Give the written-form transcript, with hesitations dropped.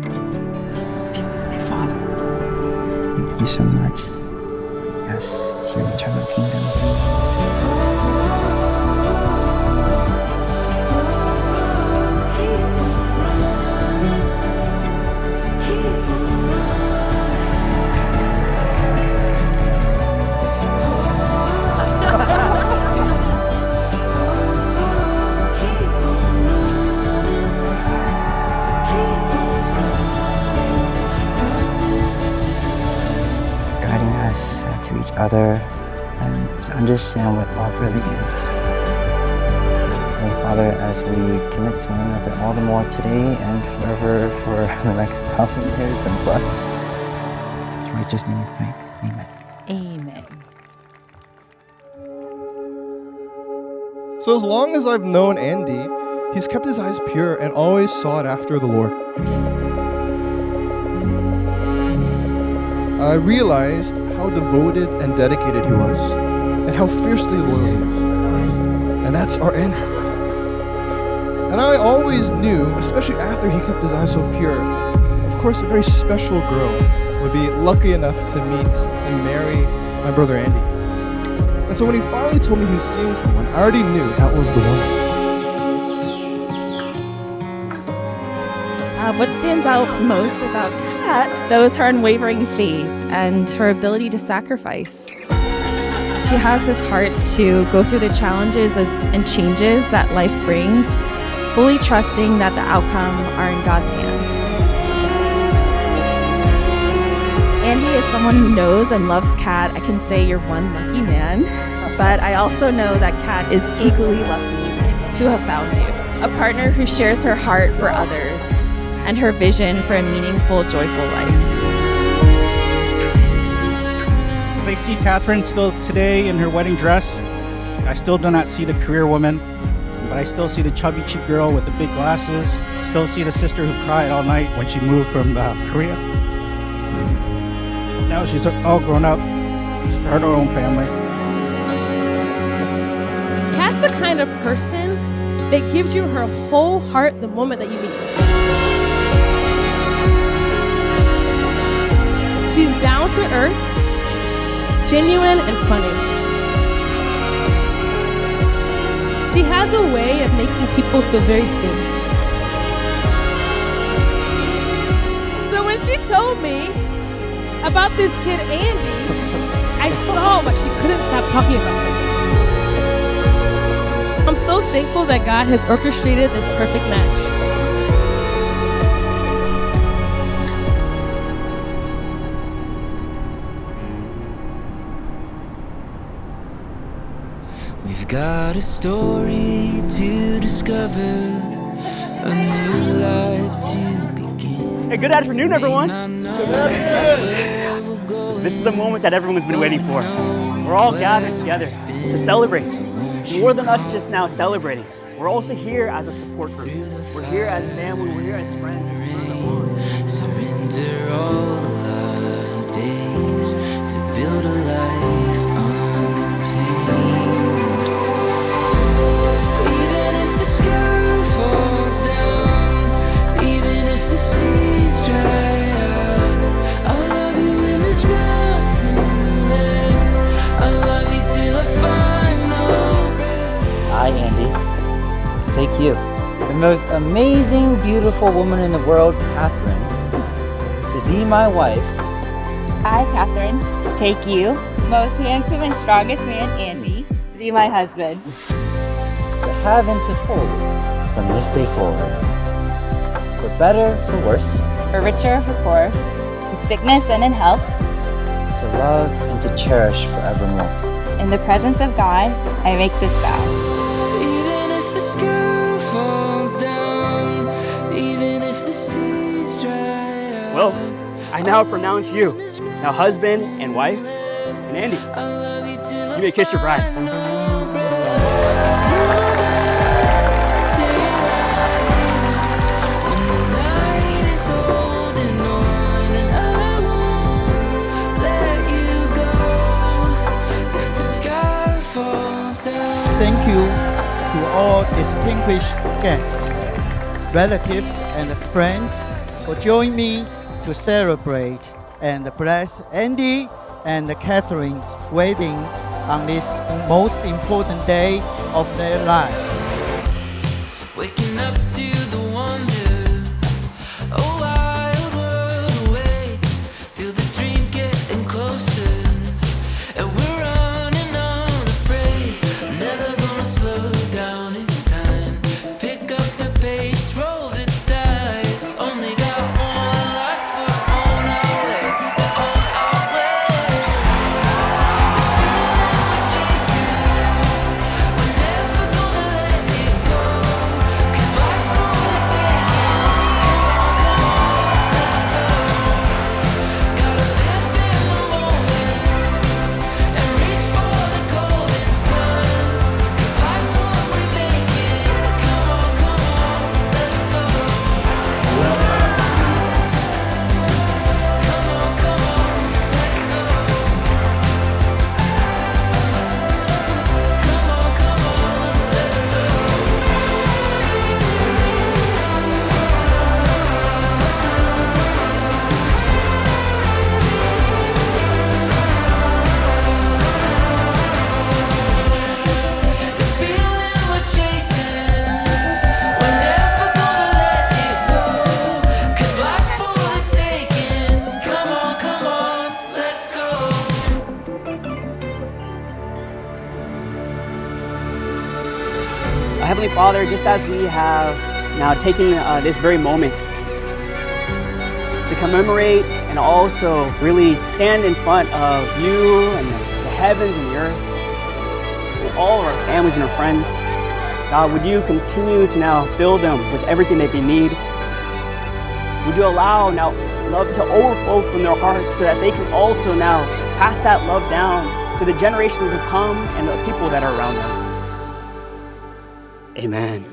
Dear Heavenly Father, thank you so much. Yes, to your eternal kingdom. Guiding us to each other and to understand what love really is today. Heavenly Father, as we commit to one another all the more today and forever for the next 1,000 years and plus, in your righteous name we pray. Amen. Amen. So as long as I've known Andy, he's kept his eyes pure and always sought after the Lord. I realized how devoted and dedicated he was, and how fiercely loyal he is. And that's our Andy. And I always knew, especially after he kept his eyes so pure, of course a very special girl would be lucky enough to meet and marry my brother Andy. And so when he finally told me he was seeing someone, I already knew that was the one. What stands out most about Kat, though, is her unwavering faith and her ability to sacrifice. She has this heart to go through the challenges and changes that life brings, fully trusting that the outcome are in God's hands. Andy is someone who knows and loves Kat. I can say you're one lucky man, but I also know that Kat is equally lucky to have found you. A partner who shares her heart for others and her vision for a meaningful, joyful life. As I see Catherine still today in her wedding dress, I still do not see the career woman, but I still see the chubby cheap girl with the big glasses. Still see the sister who cried all night when she moved from Korea. Now she's all grown up, she's started her own family. Kat's the kind of person that gives you her whole heart the moment that you meet her. She's down to earth, genuine and funny. She has a way of making people feel very seen. So when she told me about this kid Andy, I saw what she couldn't stop talking about him. I'm so thankful that God has orchestrated this perfect match. We've got a story to discover, a new life to begin. Hey, good afternoon, everyone. Good afternoon. This is the moment that everyone's been waiting for. We're all gathered together to celebrate. More than us just now celebrating. We're also here as a support group. We're here as family. We're here as friends. Surrender all our days to build a life untamed. Even if the sky falls down, even if the seas dry out, I'll love you when there's nothing left. I'll love you till I find no breath. I, Andy, take you, the most amazing, beautiful woman in the world, Catherine, to be my wife. I, Catherine, take you, most handsome and strongest man, Andy, to be my husband. To have and to hold from this day forward. For better, for worse. For richer, for poor, in sickness and in health. To love and to cherish forevermore. In the presence of God, I make this vow. Even if the sky falls down, even if the seas dry out. Well, I now pronounce you, now husband and wife, and Andy, you may kiss your bride. Thank you to all distinguished guests, relatives, and friends for joining me to celebrate and bless Andy and Catherine's wedding on this most important day of their life. Waking up to the wonder, a wild world awaits. Feel the dream getting closer, and we're running unafraid. Never gonna slow down, it's time. Pick up the pace, roll the dice. Only got one life, we're on our way, we're on our way. This feeling we're chasing, we're never gonna let it go. 'Cause life's for the taking. Come on, let's go. Gotta live in the moment and reach for the golden sun. 'Cause life's what we make it. Come on, let's go. Come on, let's go. This feeling we're chasing, we're never gonna let it go. 'Cause life's for the taking. Come on, let's go. Heavenly Father, just as we have now taken this very moment to commemorate and also really stand in front of you and the heavens and the earth, and all of our families and our friends, God, would you continue to now fill them with everything that they need? Would you allow now love to overflow from their hearts so that they can also now pass that love down to the generations to come and the people that are around them? Amen.